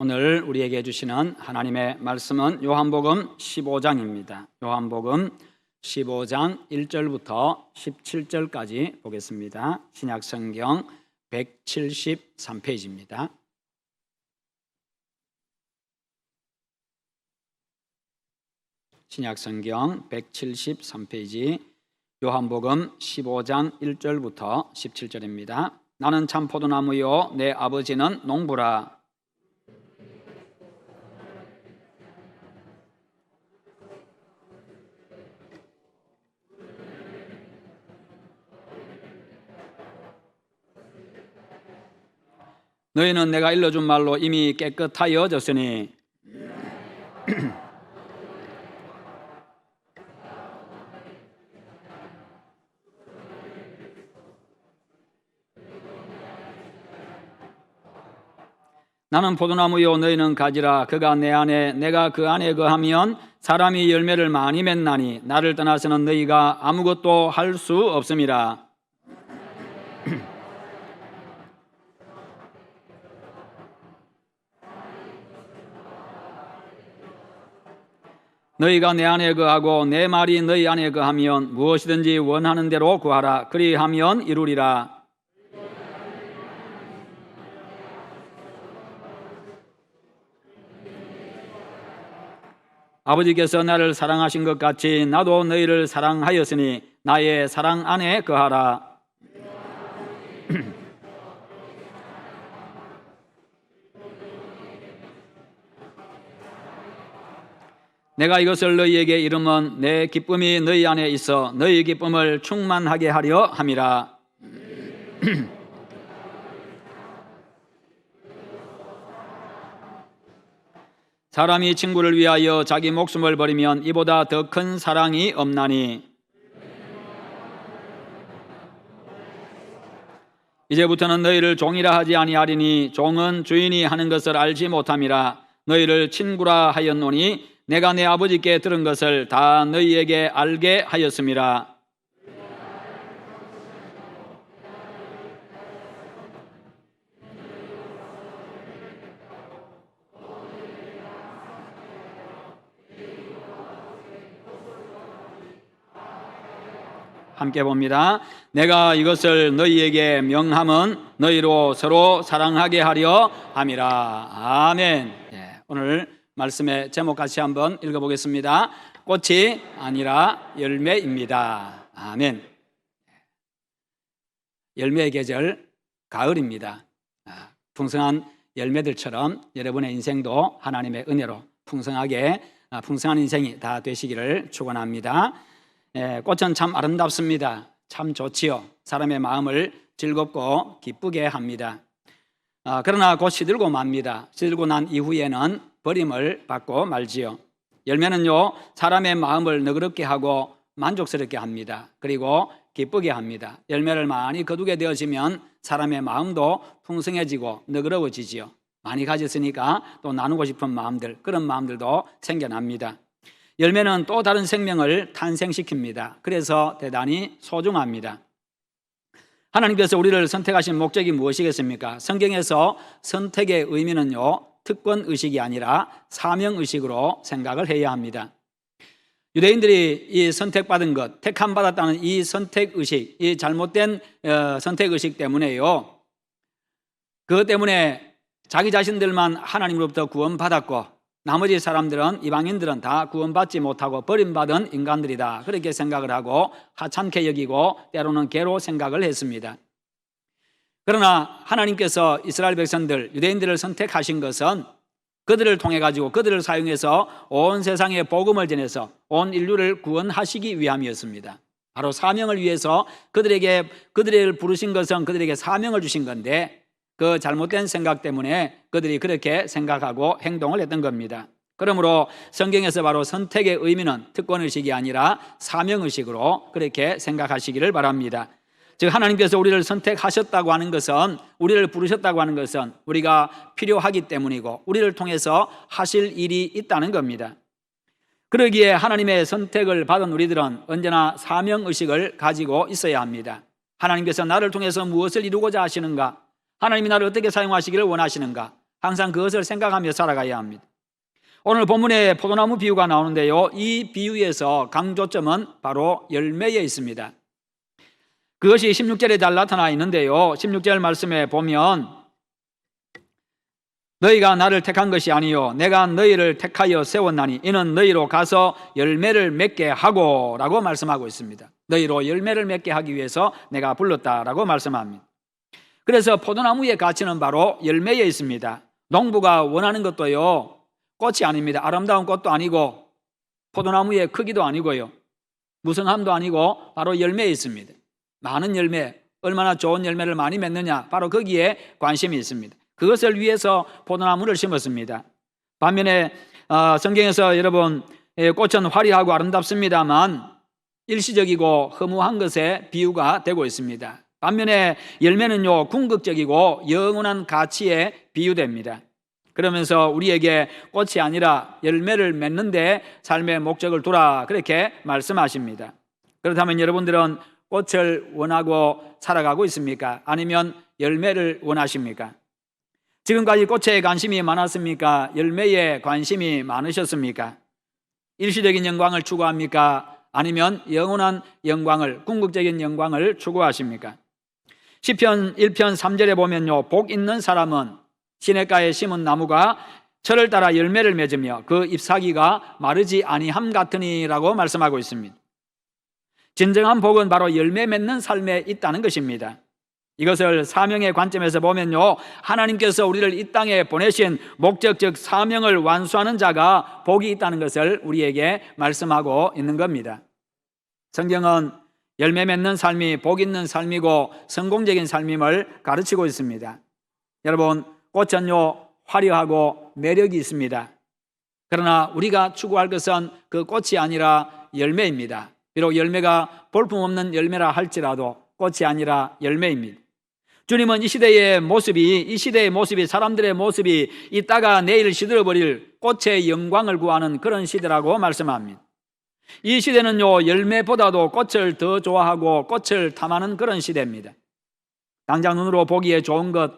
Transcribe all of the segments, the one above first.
오늘 우리에게 주시는 하나님의 말씀은 요한복음 15장입니다. 요한복음 15장 1절부터 17절까지 보겠습니다. 신약성경 173페이지입니다. 신약성경 173페이지 요한복음 15장 1절부터 17절입니다. 나는 참 포도나무요 내 아버지는 농부라. 너희는 내가 일러준 말로 이미 깨끗하여졌으니 나는 포도나무요 너희는 가지라. 그가 내 안에 내가 그 안에 거하면 사람이 열매를 많이 맺나니 나를 떠나서는 너희가 아무것도 할 수 없음이라. 너희가 내 안에 거하고 내 말이 너희 안에 거하면 무엇이든지 원하는 대로 구하라. 그리하면 이루리라. 아버지께서 나를 사랑하신 것 같이 나도 너희를 사랑하였으니 나의 사랑 안에 거하라. 내가 이것을 너희에게 이름은 내 기쁨이 너희 안에 있어 너희 기쁨을 충만하게 하려 함이라. 사람이 친구를 위하여 자기 목숨을 버리면 이보다 더 큰 사랑이 없나니. 이제부터는 너희를 종이라 하지 아니하리니 종은 주인이 하는 것을 알지 못함이라. 너희를 친구라 하였노니 내가 내 아버지께 들은 것을 다 너희에게 알게 하였음이라. 함께 봅니다. 내가 이것을 너희에게 명함은 너희로 서로 사랑하게 하려 함이라. 아멘. 오늘 말씀의 제목 같이 한번 읽어보겠습니다. 꽃이 아니라 열매입니다. 아멘. 열매의 계절 가을입니다. 풍성한 열매들처럼 여러분의 인생도 하나님의 은혜로 풍성한 인생이 다 되시기를 축원합니다. 꽃은 참 아름답습니다. 참 좋지요. 사람의 마음을 즐겁고 기쁘게 합니다. 그러나 곧 시들고 맙니다. 시들고 난 이후에는 버림을 받고 말지요. 열매는요, 사람의 마음을 너그럽게 하고 만족스럽게 합니다. 그리고 기쁘게 합니다. 열매를 많이 거두게 되어지면 사람의 마음도 풍성해지고 너그러워지지요. 많이 가졌으니까 또 나누고 싶은 마음들, 그런 마음들도 생겨납니다. 열매는 또 다른 생명을 탄생시킵니다. 그래서 대단히 소중합니다. 하나님께서 우리를 선택하신 목적이 무엇이겠습니까? 성경에서 선택의 의미는요, 특권의식이 아니라 사명의식으로 생각을 해야 합니다. 유대인들이 이 선택받은 것, 택함받았다는 이 선택의식, 이 잘못된 선택의식 때문에요, 그것 때문에 자기 자신들만 하나님으로부터 구원받았고 나머지 사람들은, 이방인들은 다 구원받지 못하고 버림받은 인간들이다, 그렇게 생각을 하고 하찮게 여기고 때로는 개로 생각을 했습니다. 그러나 하나님께서 이스라엘 백성들, 유대인들을 선택하신 것은 그들을 통해 가지고 그들을 사용해서 온 세상에 복음을 전해서 온 인류를 구원하시기 위함이었습니다. 바로 사명을 위해서 그들을 부르신 것은 그들에게 사명을 주신 건데 그 잘못된 생각 때문에 그들이 그렇게 생각하고 행동을 했던 겁니다. 그러므로 성경에서 바로 선택의 의미는 특권의식이 아니라 사명의식으로 그렇게 생각하시기를 바랍니다. 즉 하나님께서 우리를 선택하셨다고 하는 것은, 우리를 부르셨다고 하는 것은 우리가 필요하기 때문이고 우리를 통해서 하실 일이 있다는 겁니다. 그러기에 하나님의 선택을 받은 우리들은 언제나 사명의식을 가지고 있어야 합니다. 하나님께서 나를 통해서 무엇을 이루고자 하시는가? 하나님이 나를 어떻게 사용하시기를 원하시는가? 항상 그것을 생각하며 살아가야 합니다. 오늘 본문에 포도나무 비유가 나오는데요, 이 비유에서 강조점은 바로 열매에 있습니다. 그것이 16절에 잘 나타나 있는데요, 16절 말씀에 보면 너희가 나를 택한 것이 아니요 내가 너희를 택하여 세웠나니 이는 너희로 가서 열매를 맺게 하고 라고 말씀하고 있습니다. 너희로 열매를 맺게 하기 위해서 내가 불렀다라고 말씀합니다. 그래서 포도나무의 가치는 바로 열매에 있습니다. 농부가 원하는 것도요, 꽃이 아닙니다. 아름다운 꽃도 아니고 포도나무의 크기도 아니고요, 무성함도 아니고 바로 열매에 있습니다. 많은 열매, 얼마나 좋은 열매를 많이 맺느냐, 바로 거기에 관심이 있습니다. 그것을 위해서 포도나무를 심었습니다. 반면에 성경에서 여러분 꽃은 화려하고 아름답습니다만 일시적이고 허무한 것에 비유가 되고 있습니다. 반면에 열매는요, 궁극적이고 영원한 가치에 비유됩니다. 그러면서 우리에게 꽃이 아니라 열매를 맺는데 삶의 목적을 두라, 그렇게 말씀하십니다. 그렇다면 여러분들은 꽃을 원하고 살아가고 있습니까? 아니면 열매를 원하십니까? 지금까지 꽃에 관심이 많았습니까? 열매에 관심이 많으셨습니까? 일시적인 영광을 추구합니까? 아니면 영원한 영광을, 궁극적인 영광을 추구하십니까? 시편 1편 3절에 보면요, 복 있는 사람은 시냇가에 심은 나무가 철을 따라 열매를 맺으며 그 잎사귀가 마르지 아니함 같으니라고 말씀하고 있습니다. 진정한 복은 바로 열매 맺는 삶에 있다는 것입니다. 이것을 사명의 관점에서 보면요, 하나님께서 우리를 이 땅에 보내신 목적, 즉 사명을 완수하는 자가 복이 있다는 것을 우리에게 말씀하고 있는 겁니다. 성경은 열매 맺는 삶이 복 있는 삶이고 성공적인 삶임을 가르치고 있습니다. 여러분, 꽃은요, 화려하고 매력이 있습니다. 그러나 우리가 추구할 것은 그 꽃이 아니라 열매입니다. 비록 열매가 볼품없는 열매라 할지라도 꽃이 아니라 열매입니다. 주님은 이 시대의 모습이 사람들의 모습이 이따가 내일 시들어버릴 꽃의 영광을 구하는 그런 시대라고 말씀합니다. 이 시대는요, 열매보다도 꽃을 더 좋아하고 꽃을 탐하는 그런 시대입니다. 당장 눈으로 보기에 좋은 것,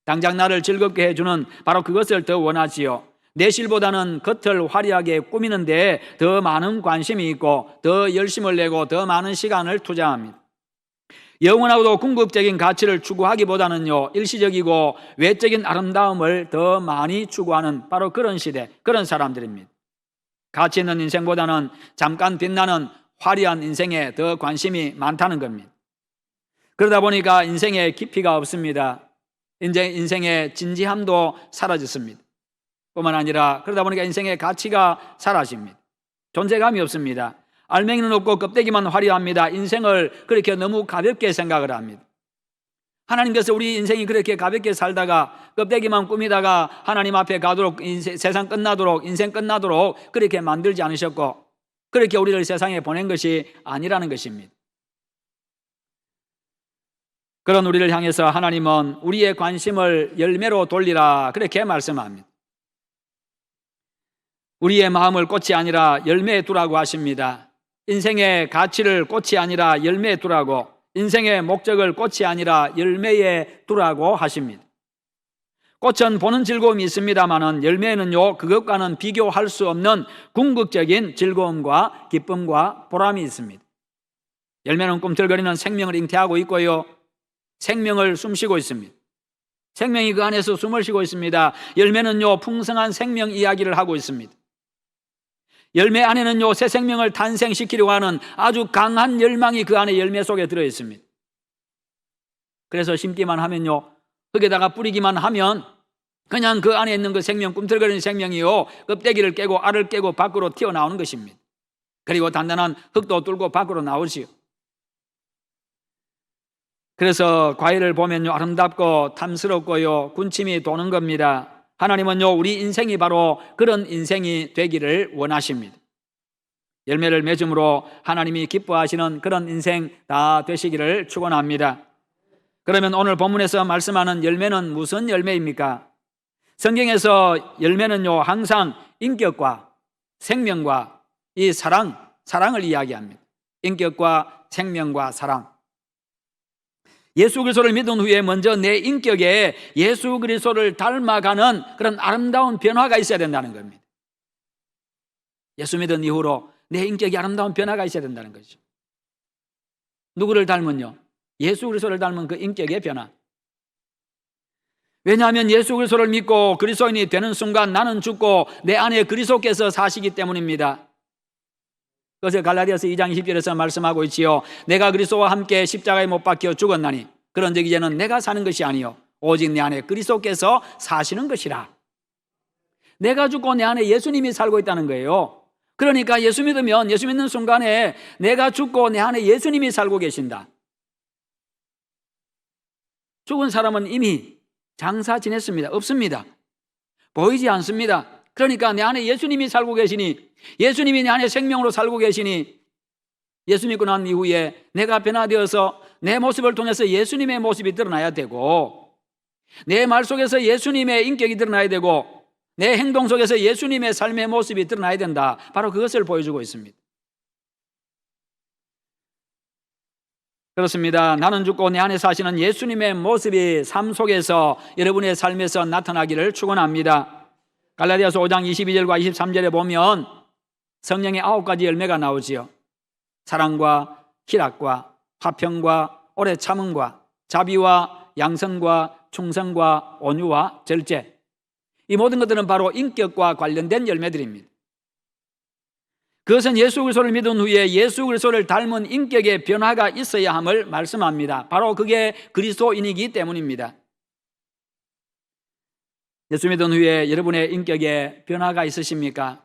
당장 나를 즐겁게 해주는 바로 그것을 더 원하지요. 내실보다는 겉을 화려하게 꾸미는데 더 많은 관심이 있고 더 열심을 내고 더 많은 시간을 투자합니다. 영원하고도 궁극적인 가치를 추구하기보다는요, 일시적이고 외적인 아름다움을 더 많이 추구하는 바로 그런 시대, 그런 사람들입니다. 가치 있는 인생보다는 잠깐 빛나는 화려한 인생에 더 관심이 많다는 겁니다. 그러다 보니까 인생에 깊이가 없습니다. 인생의 진지함도 사라졌습니다. 뿐만 아니라 그러다 보니까 인생의 가치가 사라집니다. 존재감이 없습니다. 알맹이는 없고 껍데기만 화려합니다. 인생을 그렇게 너무 가볍게 생각을 합니다. 하나님께서 우리 인생이 그렇게 가볍게 살다가 껍데기만 꾸미다가 하나님 앞에 가도록, 세상 끝나도록, 인생 끝나도록 그렇게 만들지 않으셨고 그렇게 우리를 세상에 보낸 것이 아니라는 것입니다. 그런 우리를 향해서 하나님은 우리의 관심을 열매로 돌리라, 그렇게 말씀합니다. 우리의 마음을 꽃이 아니라 열매에 두라고 하십니다. 인생의 가치를 꽃이 아니라 열매에 두라고, 인생의 목적을 꽃이 아니라 열매에 두라고 하십니다. 꽃은 보는 즐거움이 있습니다만 열매는요, 그것과는 비교할 수 없는 궁극적인 즐거움과 기쁨과 보람이 있습니다. 열매는 꿈틀거리는 생명을 잉태하고 있고요, 생명을 숨쉬고 있습니다. 생명이 그 안에서 숨을 쉬고 있습니다. 열매는요, 풍성한 생명 이야기를 하고 있습니다. 열매 안에는요, 새 생명을 탄생시키려고 하는 아주 강한 열망이 그 안에 열매 속에 들어 있습니다. 그래서 심기만 하면요, 흙에다가 뿌리기만 하면 그냥 그 안에 있는 그 생명, 꿈틀거리는 생명이요, 껍데기를 깨고 알을 깨고 밖으로 튀어나오는 것입니다. 그리고 단단한 흙도 뚫고 밖으로 나오지요. 그래서 과일을 보면요, 아름답고 탐스럽고요, 군침이 도는 겁니다. 하나님은요, 우리 인생이 바로 그런 인생이 되기를 원하십니다. 열매를 맺음으로 하나님이 기뻐하시는 그런 인생 다 되시기를 축원합니다. 그러면 오늘 본문에서 말씀하는 열매는 무슨 열매입니까? 성경에서 열매는요, 항상 인격과 생명과 이 사랑을 이야기합니다. 인격과 생명과 사랑. 예수 그리스도를 믿은 후에 먼저 내 인격에 예수 그리스도를 닮아가는 그런 아름다운 변화가 있어야 된다는 겁니다. 예수 믿은 이후로 내 인격에 아름다운 변화가 있어야 된다는 거죠. 누구를 닮은요? 예수 그리스도를 닮은 그 인격의 변화. 왜냐하면 예수 그리스도를 믿고 그리스도인이 되는 순간 나는 죽고 내 안에 그리스도께서 사시기 때문입니다. 그것을 갈라디아서 2장 20절에서 말씀하고 있지요. 내가 그리스도와 함께 십자가에 못 박혀 죽었나니 그런즉 이제는 내가 사는 것이 아니요 오직 내 안에 그리스도께서 사시는 것이라. 내가 죽고 내 안에 예수님이 살고 있다는 거예요. 그러니까 예수 믿으면 예수 믿는 순간에 내가 죽고 내 안에 예수님이 살고 계신다. 죽은 사람은 이미 장사 지냈습니다. 없습니다. 보이지 않습니다. 그러니까 내 안에 예수님이 살고 계시니, 예수님이 내 안에 생명으로 살고 계시니, 예수 믿고 난 이후에 내가 변화되어서 내 모습을 통해서 예수님의 모습이 드러나야 되고, 내 말 속에서 예수님의 인격이 드러나야 되고, 내 행동 속에서 예수님의 삶의 모습이 드러나야 된다. 바로 그것을 보여주고 있습니다. 그렇습니다. 나는 죽고 내 안에 사시는 예수님의 모습이 삶 속에서 여러분의 삶에서 나타나기를 축원합니다. 갈라디아서 5장 22절과 23절에 보면 성령의 9가지 열매가 나오지요. 사랑과 희락과 화평과 오래 참음과 자비와 양선과 충성과 온유와 절제. 이 모든 것들은 바로 인격과 관련된 열매들입니다. 그것은 예수 그리스도를 믿은 후에 예수 그리스도를 닮은 인격의 변화가 있어야 함을 말씀합니다. 바로 그게 그리스도인이기 때문입니다. 예수 믿은 후에 여러분의 인격에 변화가 있으십니까?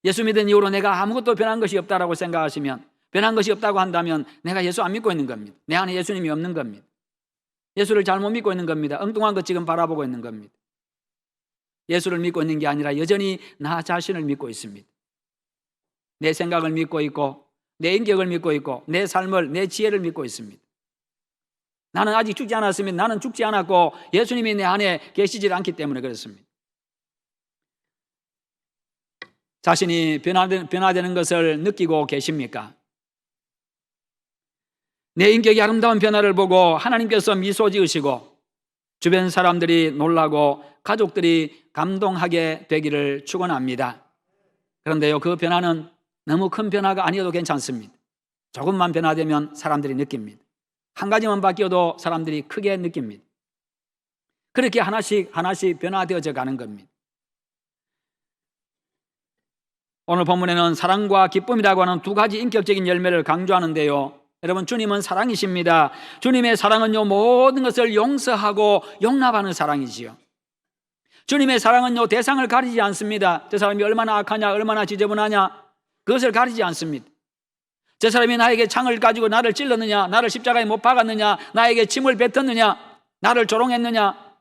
예수 믿은 이후로 내가 아무것도 변한 것이 없다고 생각하시면, 변한 것이 없다고 한다면 내가 예수 안 믿고 있는 겁니다. 내 안에 예수님이 없는 겁니다. 예수를 잘못 믿고 있는 겁니다. 엉뚱한 것 지금 바라보고 있는 겁니다. 예수를 믿고 있는 게 아니라 여전히 나 자신을 믿고 있습니다. 내 생각을 믿고 있고, 내 인격을 믿고 있고, 내 삶을, 내 지혜를 믿고 있습니다. 나는 아직 죽지 않았으면 나는 죽지 않았고 예수님이 내 안에 계시질 않기 때문에 그렇습니다. 자신이 변화되는 것을 느끼고 계십니까? 내 인격이 아름다운 변화를 보고 하나님께서 미소 지으시고 주변 사람들이 놀라고 가족들이 감동하게 되기를 축원합니다. 그런데요, 그 변화는 너무 큰 변화가 아니어도 괜찮습니다. 조금만 변화되면 사람들이 느낍니다. 한 가지만 바뀌어도 사람들이 크게 느낍니다. 그렇게 하나씩 변화되어져 가는 겁니다. 오늘 본문에는 사랑과 기쁨이라고 하는 두 가지 인격적인 열매를 강조하는데요. 여러분, 주님은 사랑이십니다. 주님의 사랑은요, 모든 것을 용서하고 용납하는 사랑이지요. 주님의 사랑은요, 대상을 가리지 않습니다. 저 사람이 얼마나 악하냐, 얼마나 지저분하냐, 그것을 가리지 않습니다. 저 사람이 나에게 창을 가지고 나를 찔렀느냐, 나를 십자가에 못 박았느냐, 나에게 침을 뱉었느냐, 나를 조롱했느냐,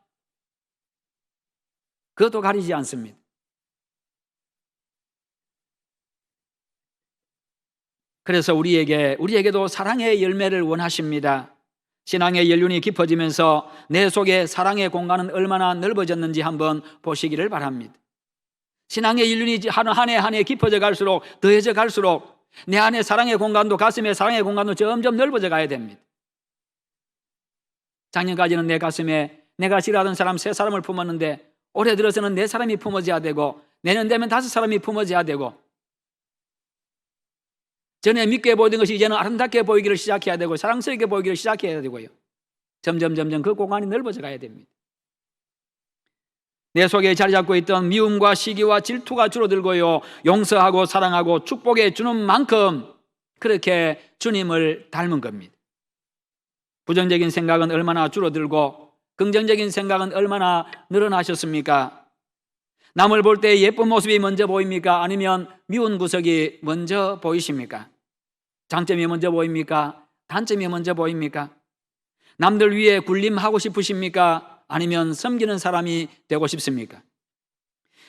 그것도 가리지 않습니다. 그래서 우리에게도 사랑의 열매를 원하십니다. 신앙의 연륜이 깊어지면서 내 속에 사랑의 공간은 얼마나 넓어졌는지 한번 보시기를 바랍니다. 신앙의 연륜이 한 해 깊어져 갈수록, 더해져 갈수록 내 안에 사랑의 공간도, 가슴에 사랑의 공간도 점점 넓어져 가야 됩니다. 작년까지는 내 가슴에 내가 싫어하던 사람 3사람을 품었는데 올해 들어서는 4사람이 품어져야 되고, 내년 되면 5사람이 품어져야 되고, 전에 믿게 보이던 것이 이제는 아름답게 보이기를 시작해야 되고 사랑스럽게 보이기를 시작해야 되고요. 점점 그 공간이 넓어져 가야 됩니다. 내 속에 자리 잡고 있던 미움과 시기와 질투가 줄어들고요, 용서하고 사랑하고 축복해 주는 만큼 그렇게 주님을 닮은 겁니다. 부정적인 생각은 얼마나 줄어들고 긍정적인 생각은 얼마나 늘어나셨습니까? 남을 볼 때 예쁜 모습이 먼저 보입니까? 아니면 미운 구석이 먼저 보이십니까? 장점이 먼저 보입니까? 단점이 먼저 보입니까? 남들 위에 군림하고 싶으십니까? 아니면 섬기는 사람이 되고 싶습니까?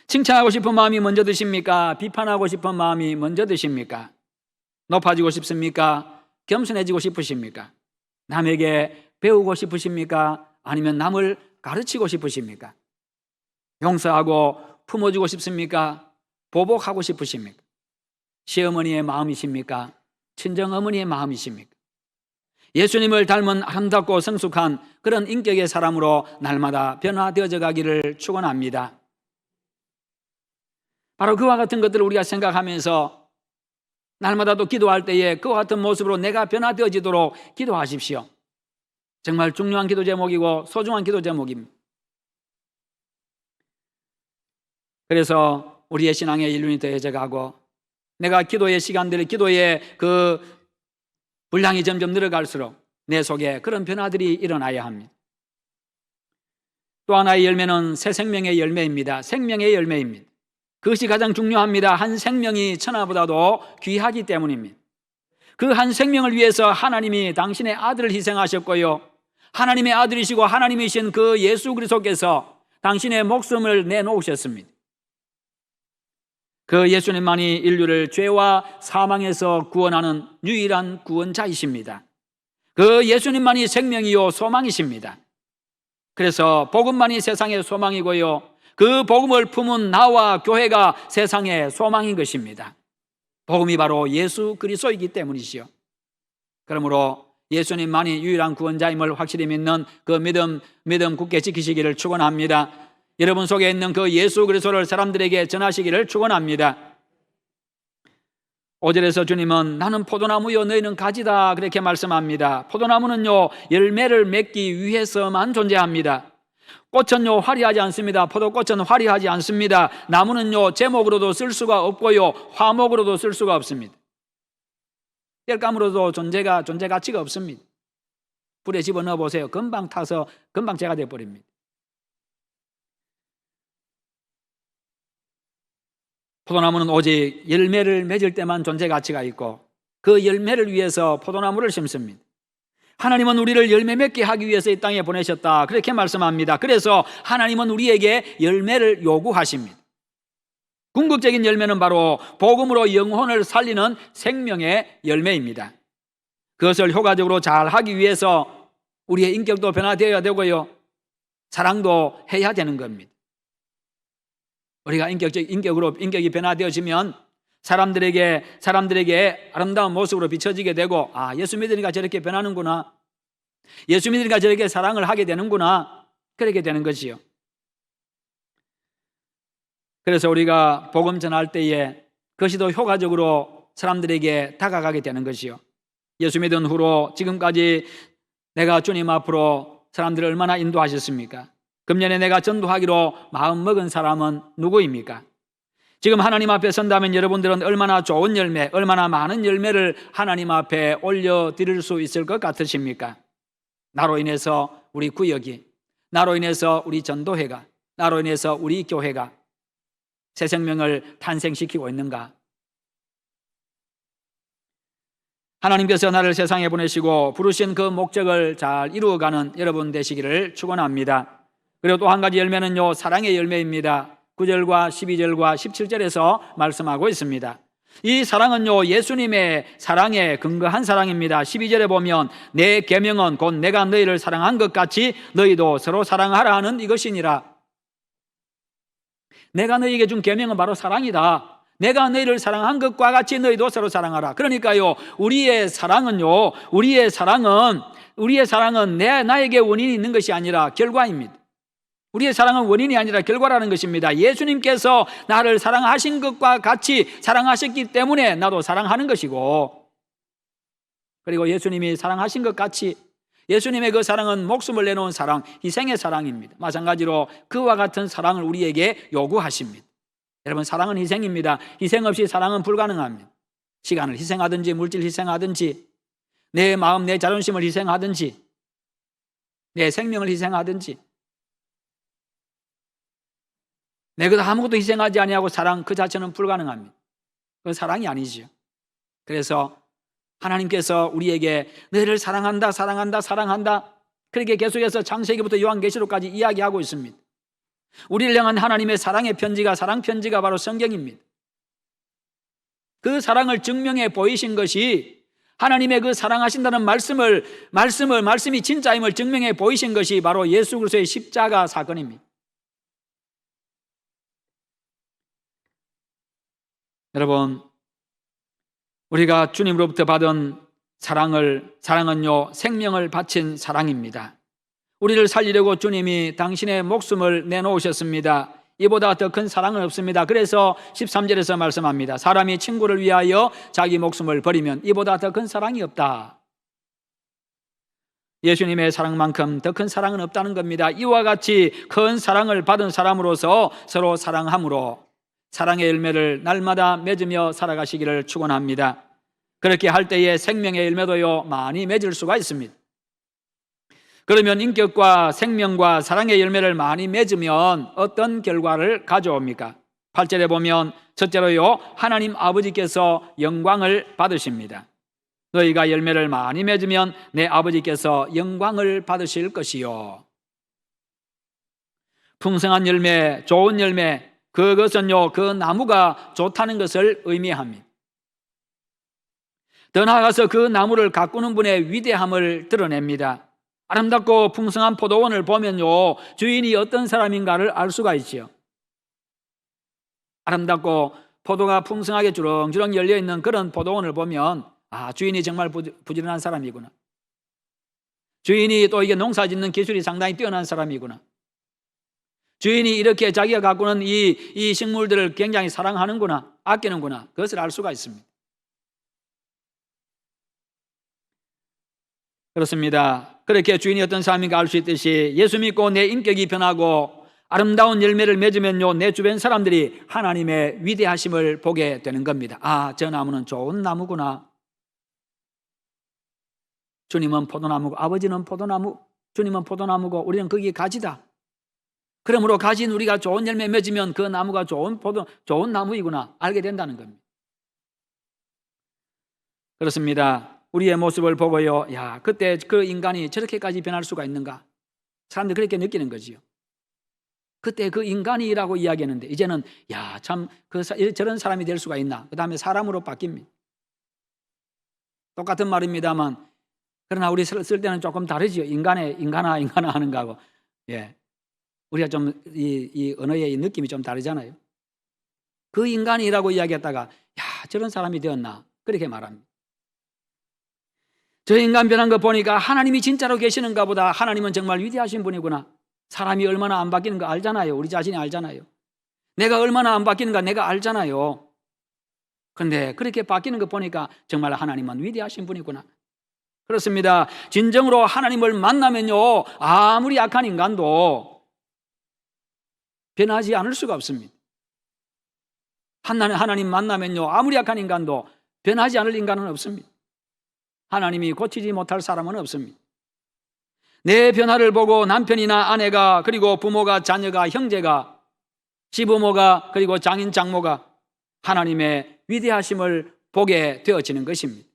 칭찬하고 싶은 마음이 먼저 드십니까? 비판하고 싶은 마음이 먼저 드십니까? 높아지고 싶습니까? 겸손해지고 싶으십니까? 남에게 배우고 싶으십니까? 아니면 남을 가르치고 싶으십니까? 용서하고 품어주고 싶습니까? 보복하고 싶으십니까? 시어머니의 마음이십니까? 친정어머니의 마음이십니까? 예수님을 닮은 아름답고 성숙한 그런 인격의 사람으로 날마다 변화되어져 가기를 축원합니다. 바로 그와 같은 것들을 우리가 생각하면서 날마다 또 기도할 때에 그와 같은 모습으로 내가 변화되어지도록 기도하십시오. 정말 중요한 기도 제목이고 소중한 기도 제목입니다. 그래서 우리의 신앙의 연륜이 더해져 가고 내가 기도의 시간들, 기도의 그 분량이 점점 늘어갈수록 내 속에 그런 변화들이 일어나야 합니다. 또 하나의 열매는 새 생명의 열매입니다. 생명의 열매입니다. 그것이 가장 중요합니다. 한 생명이 천하보다도 귀하기 때문입니다. 그 한 생명을 위해서 하나님이 당신의 아들을 희생하셨고요, 하나님의 아들이시고 하나님이신 그 예수 그리스도께서 당신의 목숨을 내놓으셨습니다. 그 예수님만이 인류를 죄와 사망에서 구원하는 유일한 구원자이십니다. 그 예수님만이 생명이요 소망이십니다. 그래서 복음만이 세상의 소망이고요, 그 복음을 품은 나와 교회가 세상의 소망인 것입니다. 복음이 바로 예수 그리스도이기 때문이시요. 그러므로 예수님만이 유일한 구원자임을 확실히 믿는 그 믿음 굳게 지키시기를 축원합니다. 여러분 속에 있는 그 예수 그리스도를 사람들에게 전하시기를 축원합니다. 5절에서 주님은 나는 포도나무요 너희는 가지다 그렇게 말씀합니다. 포도나무는요 열매를 맺기 위해서만 존재합니다. 꽃은요 화려하지 않습니다. 포도꽃은 화려하지 않습니다. 나무는요 제목으로도 쓸 수가 없고요 화목으로도 쓸 수가 없습니다. 땔감으로도 존재 가치가 없습니다. 불에 집어넣어 보세요. 금방 타서 금방 재가 되어버립니다. 포도나무는 오직 열매를 맺을 때만 존재 가치가 있고 그 열매를 위해서 포도나무를 심습니다. 하나님은 우리를 열매 맺게 하기 위해서 이 땅에 보내셨다 그렇게 말씀합니다. 그래서 하나님은 우리에게 열매를 요구하십니다. 궁극적인 열매는 바로 복음으로 영혼을 살리는 생명의 열매입니다. 그것을 효과적으로 잘 하기 위해서 우리의 인격도 변화되어야 되고요 사랑도 해야 되는 겁니다. 우리가 인격이 변화되어지면 사람들에게 아름다운 모습으로 비춰지게 되고 예수 믿으니까 저렇게 변하는구나, 예수 믿으니까 저렇게 사랑을 하게 되는구나, 그렇게 되는 것이요. 그래서 우리가 복음 전할 때에 그것이 더 효과적으로 사람들에게 다가가게 되는 것이요. 예수 믿은 후로 지금까지 내가 주님 앞으로 사람들을 얼마나 인도하셨습니까? 금년에 내가 전도하기로 마음먹은 사람은 누구입니까? 지금 하나님 앞에 선다면 여러분들은 얼마나 좋은 열매, 얼마나 많은 열매를 하나님 앞에 올려드릴 수 있을 것 같으십니까? 나로 인해서 우리 구역이, 나로 인해서 우리 전도회가, 나로 인해서 우리 교회가 새 생명을 탄생시키고 있는가? 하나님께서 나를 세상에 보내시고 부르신 그 목적을 잘 이루어가는 여러분 되시기를 축원합니다. 그리고 또 한 가지 열매는요 사랑의 열매입니다. 9절과 12절과 17절에서 말씀하고 있습니다. 이 사랑은요 예수님의 사랑에 근거한 사랑입니다. 12절에 보면 내 계명은 곧 내가 너희를 사랑한 것 같이 너희도 서로 사랑하라 하는 이것이니라. 내가 너희에게 준 계명은 바로 사랑이다. 내가 너희를 사랑한 것과 같이 너희도 서로 사랑하라. 그러니까요 우리의 사랑은 나에게 원인이 있는 것이 아니라 결과입니다. 우리의 사랑은 원인이 아니라 결과라는 것입니다. 예수님께서 나를 사랑하신 것과 같이 사랑하셨기 때문에 나도 사랑하는 것이고, 그리고 예수님이 사랑하신 것 같이 예수님의 그 사랑은 목숨을 내놓은 사랑, 희생의 사랑입니다. 마찬가지로 그와 같은 사랑을 우리에게 요구하십니다. 여러분 사랑은 희생입니다. 희생 없이 사랑은 불가능합니다. 시간을 희생하든지 물질 희생하든지 내 마음 내 자존심을 희생하든지 내 생명을 희생하든지 내가 아무것도 희생하지 아니하고 사랑 그 자체는 불가능합니다. 그건 사랑이 아니죠. 그래서 하나님께서 우리에게 너희를 사랑한다 그렇게 계속해서 창세기부터 요한계시록까지 이야기하고 있습니다. 우리를 향한 하나님의 사랑의 편지가, 사랑 편지가 바로 성경입니다. 그 사랑을 증명해 보이신 것이, 하나님의 그 사랑하신다는 말씀이 진짜임을 증명해 보이신 것이 바로 예수 그리스도의 십자가 사건입니다. 여러분, 우리가 주님으로부터 받은 사랑은요, 생명을 바친 사랑입니다. 우리를 살리려고 주님이 당신의 목숨을 내놓으셨습니다. 이보다 더 큰 사랑은 없습니다. 그래서 13절에서 말씀합니다. 사람이 친구를 위하여 자기 목숨을 버리면 이보다 더 큰 사랑이 없다. 예수님의 사랑만큼 더 큰 사랑은 없다는 겁니다. 이와 같이 큰 사랑을 받은 사람으로서 서로 사랑함으로 사랑의 열매를 날마다 맺으며 살아가시기를 축원합니다. 그렇게 할 때에 생명의 열매도요 많이 맺을 수가 있습니다. 그러면 인격과 생명과 사랑의 열매를 많이 맺으면 어떤 결과를 가져옵니까? 8절에 보면 첫째로요, 하나님 아버지께서 영광을 받으십니다. 너희가 열매를 많이 맺으면 내 아버지께서 영광을 받으실 것이요. 풍성한 열매, 좋은 열매, 그것은요, 그 나무가 좋다는 것을 의미합니다. 더 나아가서 그 나무를 가꾸는 분의 위대함을 드러냅니다. 아름답고 풍성한 포도원을 보면요, 주인이 어떤 사람인가를 알 수가 있지요. 아름답고 포도가 풍성하게 주렁주렁 열려있는 그런 포도원을 보면 주인이 정말 부지런한 사람이구나. 주인이 또 이게 농사 짓는 기술이 상당히 뛰어난 사람이구나. 주인이 이렇게 자기가 가꾸는 이 식물들을 굉장히 사랑하는구나, 아끼는구나, 그것을 알 수가 있습니다. 그렇습니다. 그렇게 주인이 어떤 사람인가 알 수 있듯이 예수 믿고 내 인격이 변하고 아름다운 열매를 맺으면요, 내 주변 사람들이 하나님의 위대하심을 보게 되는 겁니다. 저 나무는 좋은 나무구나. 주님은 포도나무고 아버지는 포도나무, 주님은 포도나무고 우리는 거기에 가지다. 그러므로 가진 우리가 좋은 열매 맺으면 그 나무가 좋은 나무이구나 알게 된다는 겁니다. 그렇습니다. 우리의 모습을 보고요, 그때 그 인간이 저렇게까지 변할 수가 있는가? 사람들이 그렇게 느끼는 거지요. 그때 그 인간이라고 이야기했는데 이제는 참 저런 사람이 될 수가 있나? 그 다음에 사람으로 바뀝니다. 똑같은 말입니다만 그러나 우리 쓸 때는 조금 다르지요. 인간아 하는 거하고. 우리가 좀 이 언어의 느낌이 좀 다르잖아요. 그 인간이라고 이야기했다가 저런 사람이 되었나? 그렇게 말합니다. 저 인간 변한 거 보니까 하나님이 진짜로 계시는가 보다. 하나님은 정말 위대하신 분이구나. 사람이 얼마나 안 바뀌는 거 알잖아요. 우리 자신이 알잖아요. 내가 얼마나 안 바뀌는가 내가 알잖아요. 그런데 그렇게 바뀌는 거 보니까 정말 하나님은 위대하신 분이구나. 그렇습니다. 진정으로 하나님을 만나면요, 아무리 약한 인간도 변하지 않을 수가 없습니다. 하나님 만나면요, 아무리 약한 인간도 변하지 않을 인간은 없습니다. 하나님이 고치지 못할 사람은 없습니다. 내 변화를 보고 남편이나 아내가, 그리고 부모가, 자녀가, 형제가, 시부모가, 그리고 장인, 장모가 하나님의 위대하심을 보게 되어지는 것입니다.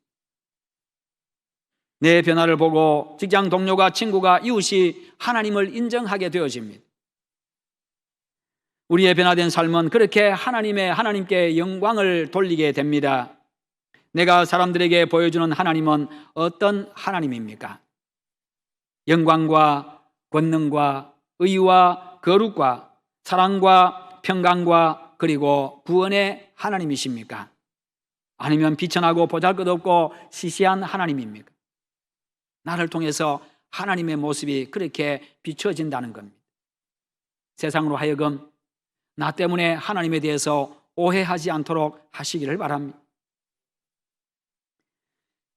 내 변화를 보고 직장 동료가, 친구가, 이웃이 하나님을 인정하게 되어집니다. 우리의 변화된 삶은 그렇게 하나님께 영광을 돌리게 됩니다. 내가 사람들에게 보여주는 하나님은 어떤 하나님입니까? 영광과 권능과 의와 거룩과 사랑과 평강과 그리고 구원의 하나님이십니까? 아니면 비천하고 보잘것없고 시시한 하나님입니까? 나를 통해서 하나님의 모습이 그렇게 비춰진다는 겁니다. 세상으로 하여금 나 때문에 하나님에 대해서 오해하지 않도록 하시기를 바랍니다.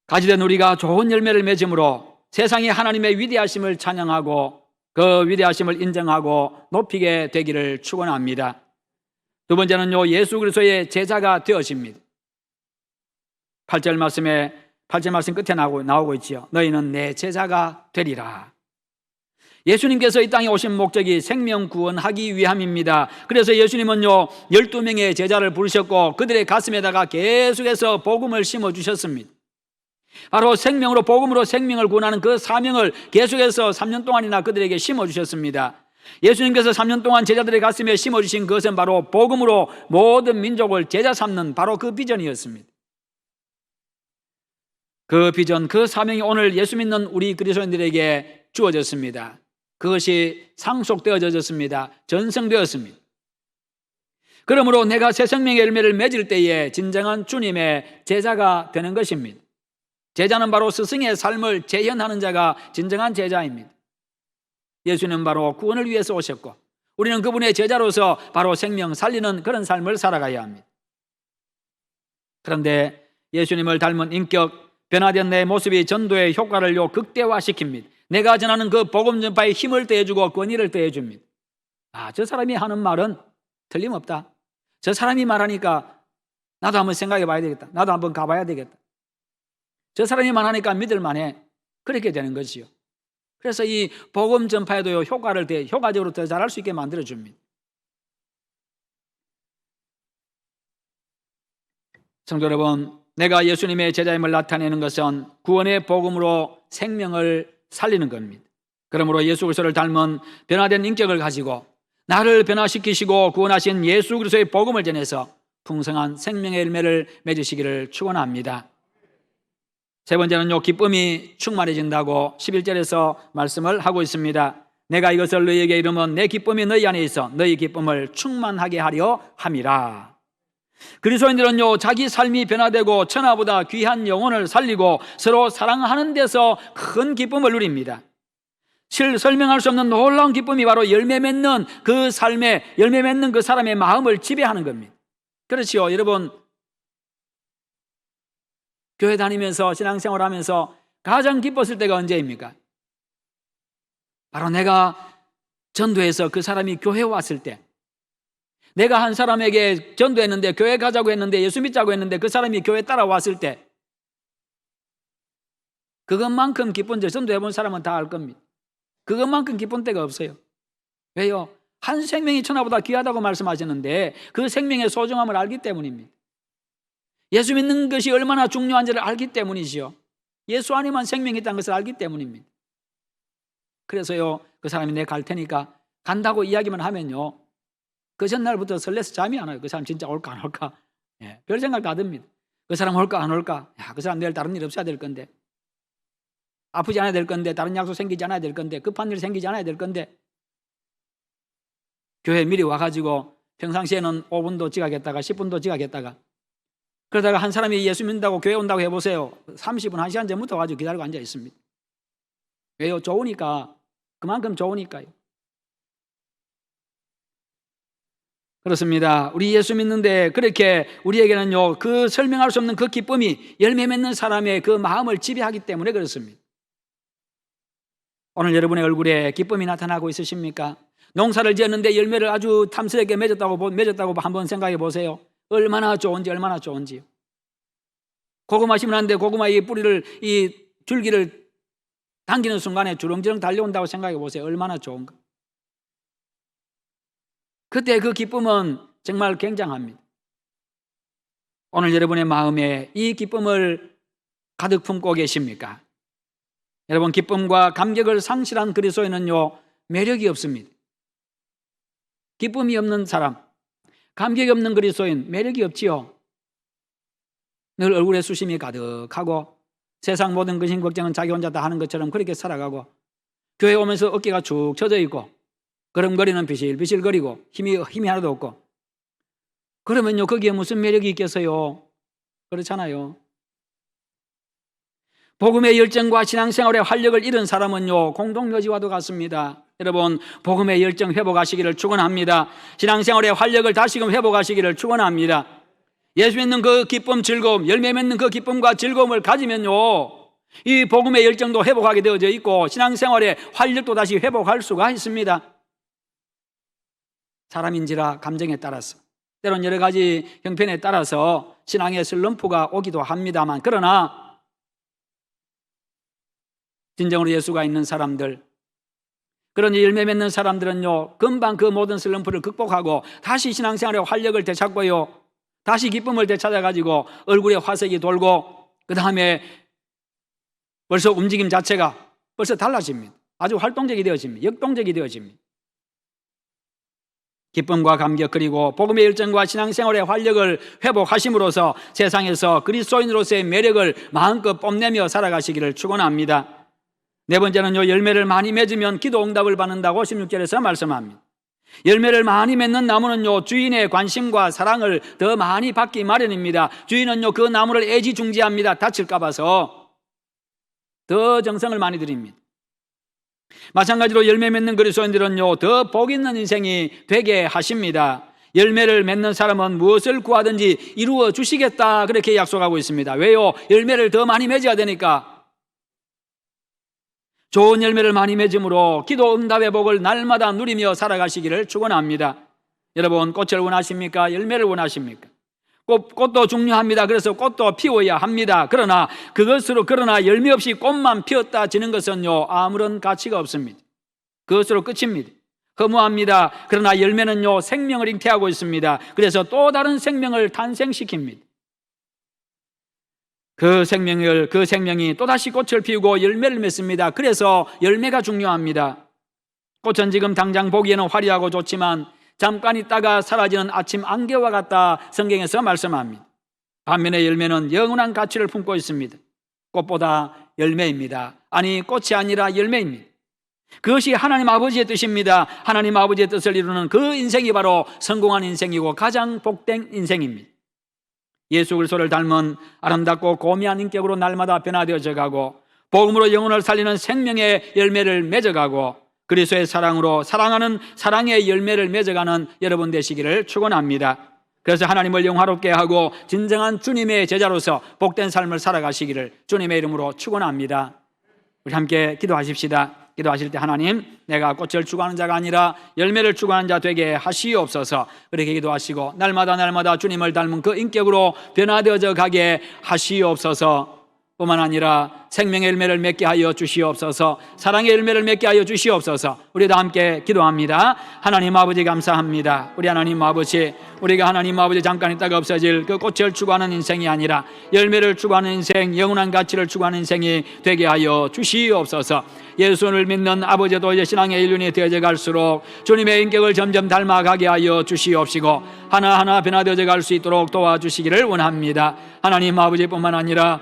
가지된 우리가 좋은 열매를 맺음으로 세상이 하나님의 위대하심을 찬양하고 그 위대하심을 인정하고 높이게 되기를 축원합니다. 두 번째는요, 예수 그리스도의 제자가 되어집니다. 8절 말씀 끝에 나오고 있지요. 너희는 내 제자가 되리라. 예수님께서 이 땅에 오신 목적이 생명 구원하기 위함입니다. 그래서 예수님은요, 12명의 제자를 부르셨고 그들의 가슴에다가 계속해서 복음을 심어주셨습니다. 바로 생명으로, 복음으로 생명을 구원하는 그 사명을 계속해서 3년 동안이나 그들에게 심어주셨습니다. 예수님께서 3년 동안 제자들의 가슴에 심어주신 것은 바로 복음으로 모든 민족을 제자 삼는 바로 그 비전이었습니다. 그 비전, 그 사명이 오늘 예수 믿는 우리 그리스도인들에게 주어졌습니다. 그것이 상속되어졌습니다. 전성되었습니다. 그러므로 내가 새 생명의 열매를 맺을 때에 진정한 주님의 제자가 되는 것입니다. 제자는 바로 스승의 삶을 재현하는 자가 진정한 제자입니다. 예수님은 바로 구원을 위해서 오셨고 우리는 그분의 제자로서 바로 생명 살리는 그런 삶을 살아가야 합니다. 그런데 예수님을 닮은 인격, 변화된 내 모습이 전도의 효과를 극대화시킵니다. 내가 전하는 그 복음 전파에 힘을 더해주고 권위를 더해줍니다. 저 사람이 하는 말은 틀림없다. 저 사람이 말하니까 나도 한번 생각해 봐야 되겠다. 나도 한번 가봐야 되겠다. 저 사람이 말하니까 믿을만해. 그렇게 되는 것이요. 그래서 이 복음 전파에도 효과적으로 더 잘할 수 있게 만들어줍니다. 성도 여러분, 내가 예수님의 제자임을 나타내는 것은 구원의 복음으로 생명을 살리는 겁니다. 그러므로 예수 그리스도를 닮은 변화된 인격을 가지고 나를 변화시키시고 구원하신 예수 그리스도의 복음을 전해서 풍성한 생명의 열매를 맺으시기를 축원합니다. 세 번째는요, 기쁨이 충만해진다고 11절에서 말씀을 하고 있습니다. 내가 이것을 너희에게 이르면 내 기쁨이 너희 안에 있어 너희 기쁨을 충만하게 하려 함이라. 그리스도인들은요, 자기 삶이 변화되고 천하보다 귀한 영혼을 살리고 서로 사랑하는 데서 큰 기쁨을 누립니다. 설명할 수 없는 놀라운 기쁨이 바로 열매 맺는 그 삶에, 열매 맺는 그 사람의 마음을 지배하는 겁니다. 그렇지요, 여러분. 교회 다니면서 신앙생활 하면서 가장 기뻤을 때가 언제입니까? 바로 내가 전도해서 그 사람이 교회에 왔을 때, 내가 한 사람에게 전도했는데 교회 가자고 했는데 예수 믿자고 했는데 그 사람이 교회 따라왔을 때, 그것만큼 기쁜 줄 전도해 본 사람은 다 알 겁니다. 그것만큼 기쁜 때가 없어요. 왜요? 한 생명이 천하보다 귀하다고 말씀하셨는데 그 생명의 소중함을 알기 때문입니다. 예수 믿는 것이 얼마나 중요한지를 알기 때문이지요. 예수 안에만 생명이 있다는 것을 알기 때문입니다. 그래서요, 그 사람이 내 갈 테니까 간다고 이야기만 하면요, 그 전날부터 설레서 잠이 안 와요. 그 사람 진짜 올까 안 올까? 별 생각 다 듭니다. 그 사람 올까 안 올까? 그 사람 내일 다른 일 없어야 될 건데, 아프지 않아야 될 건데, 다른 약속 생기지 않아야 될 건데, 급한 일 생기지 않아야 될 건데, 교회 미리 와가지고 평상시에는 5분도 지각했다가 10분도 지각했다가, 그러다가 한 사람이 예수 믿는다고 교회 온다고 해보세요. 30분, 1시간 전부터 와가지고 기다리고 앉아 있습니다. 왜요? 좋으니까. 그만큼 좋으니까요. 그렇습니다. 우리 예수 믿는데 그렇게 우리에게는요, 그 설명할 수 없는 그 기쁨이 열매 맺는 사람의 그 마음을 지배하기 때문에 그렇습니다. 오늘 여러분의 얼굴에 기쁨이 나타나고 있으십니까? 농사를 지었는데 열매를 아주 탐스럽게 맺었다고 한번 생각해 보세요. 얼마나 좋은지요. 고구마 심었는데 고구마 이 뿌리를, 이 줄기를 당기는 순간에 주렁주렁 달려온다고 생각해 보세요. 얼마나 좋은가. 그때 그 기쁨은 정말 굉장합니다. 오늘 여러분의 마음에 이 기쁨을 가득 품고 계십니까? 여러분, 기쁨과 감격을 상실한 그리스도인은요, 매력이 없습니다. 기쁨이 없는 사람, 감격이 없는 그리스도인, 매력이 없지요. 늘 얼굴에 수심이 가득하고 세상 모든 근심 걱정은 자기 혼자 다 하는 것처럼 그렇게 살아가고, 교회 오면서 어깨가 축 처져 있고 걸음걸이는 비실비실거리고 힘이 하나도 없고, 그러면요, 거기에 무슨 매력이 있겠어요? 그렇잖아요. 복음의 열정과 신앙생활의 활력을 잃은 사람은요, 공동묘지와도 같습니다. 여러분, 복음의 열정 회복하시기를 축원합니다. 신앙생활의 활력을 다시금 회복하시기를 축원합니다. 예수 믿는 그 기쁨, 즐거움, 열매 맺는 그 기쁨과 즐거움을 가지면요, 이 복음의 열정도 회복하게 되어져 있고 신앙생활의 활력도 다시 회복할 수가 있습니다. 사람인지라 감정에 따라서, 때론 여러 가지 형편에 따라서 신앙의 슬럼프가 오기도 합니다만, 그러나 진정으로 예수가 있는 사람들, 그런 열매 맺는 사람들은요, 금방 그 모든 슬럼프를 극복하고 다시 신앙생활의 활력을 되찾고요, 다시 기쁨을 되찾아가지고 얼굴에 화색이 돌고, 그 다음에 벌써 움직임 자체가 벌써 달라집니다. 아주 활동적이 되어집니다. 역동적이 되어집니다. 기쁨과 감격, 그리고 복음의 열정과 신앙생활의 활력을 회복하심으로써 세상에서 그리스도인으로서의 매력을 마음껏 뽐내며 살아가시기를 축원합니다. 네 번째는요, 열매를 많이 맺으면 기도 응답을 받는다고 16절에서 말씀합니다. 열매를 많이 맺는 나무는요, 주인의 관심과 사랑을 더 많이 받기 마련입니다. 주인은요, 그 나무를 애지중지합니다. 다칠까 봐서. 더 정성을 많이 드립니다. 마찬가지로 열매 맺는 그리스도인들은요, 더 복 있는 인생이 되게 하십니다. 열매를 맺는 사람은 무엇을 구하든지 이루어 주시겠다, 그렇게 약속하고 있습니다. 왜요? 열매를 더 많이 맺어야 되니까. 좋은 열매를 많이 맺음으로 기도 응답의 복을 날마다 누리며 살아가시기를 축원합니다. 여러분, 꽃을 원하십니까? 열매를 원하십니까? 꽃도 중요합니다. 그래서 꽃도 피워야 합니다. 그러나 열매 없이 꽃만 피었다 지는 것은요, 아무런 가치가 없습니다. 그것으로 끝입니다. 허무합니다. 그러나 열매는요, 생명을 잉태하고 있습니다. 그래서 또 다른 생명을 탄생시킵니다. 그 생명이 또다시 꽃을 피우고 열매를 맺습니다. 그래서 열매가 중요합니다. 꽃은 지금 당장 보기에는 화려하고 좋지만 잠깐 있다가 사라지는 아침 안개와 같다, 성경에서 말씀합니다. 반면에 열매는 영원한 가치를 품고 있습니다. 꽃보다 열매입니다. 아니, 꽃이 아니라 열매입니다. 그것이 하나님 아버지의 뜻입니다. 하나님 아버지의 뜻을 이루는 그 인생이 바로 성공한 인생이고 가장 복된 인생입니다. 예수 그리스도를 닮은 아름답고 고귀한 인격으로 날마다 변화되어져 가고 복음으로 영혼을 살리는 생명의 열매를 맺어가고 그리스도의 사랑으로 사랑하는 사랑의 열매를 맺어가는 여러분 되시기를 축원합니다. 그래서 하나님을 영화롭게 하고 진정한 주님의 제자로서 복된 삶을 살아가시기를 주님의 이름으로 축원합니다. 우리 함께 기도하십시다. 기도하실 때 하나님, 내가 꽃을 추구하는 자가 아니라 열매를 추구하는 자 되게 하시옵소서. 그렇게 기도하시고 날마다 주님을 닮은 그 인격으로 변화되어져 가게 하시옵소서. 뿐만 아니라 생명의 열매를 맺게 하여 주시옵소서. 사랑의 열매를 맺게 하여 주시옵소서. 우리도 함께 기도합니다. 하나님 아버지, 감사합니다. 우리 하나님 아버지, 우리가 하나님 아버지 잠깐 있다가 없어질 그 꽃을 추구하는 인생이 아니라 열매를 추구하는 인생, 영원한 가치를 추구하는 인생이 되게 하여 주시옵소서. 예수를 믿는 아버지도 이제 신앙의 일륜이 되어져 갈수록 주님의 인격을 점점 닮아가게 하여 주시옵시고 하나하나 변화되어져 갈 수 있도록 도와주시기를 원합니다. 하나님 아버지뿐만 아니라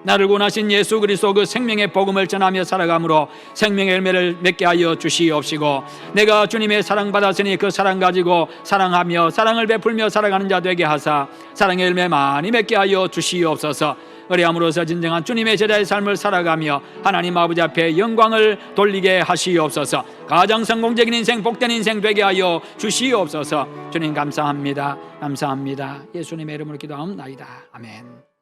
나를 구원하신 예수 그리스도 그 생명의 복음을 전하며 살아감으로 생명의 열매를 맺게 하여 주시옵시고 내가 주님의 사랑받았으니 그 사랑 가지고 사랑하며 사랑을 베풀며 살아가는 자 되게 하사 사랑의 열매 많이 맺게 하여 주시옵소서. 그리함으로써 진정한 주님의 제자의 삶을 살아가며 하나님 아버지 앞에 영광을 돌리게 하시옵소서. 가장 성공적인 인생, 복된 인생 되게 하여 주시옵소서. 주님 감사합니다. 감사합니다. 예수님의 이름으로 기도하옵나이다. 아멘.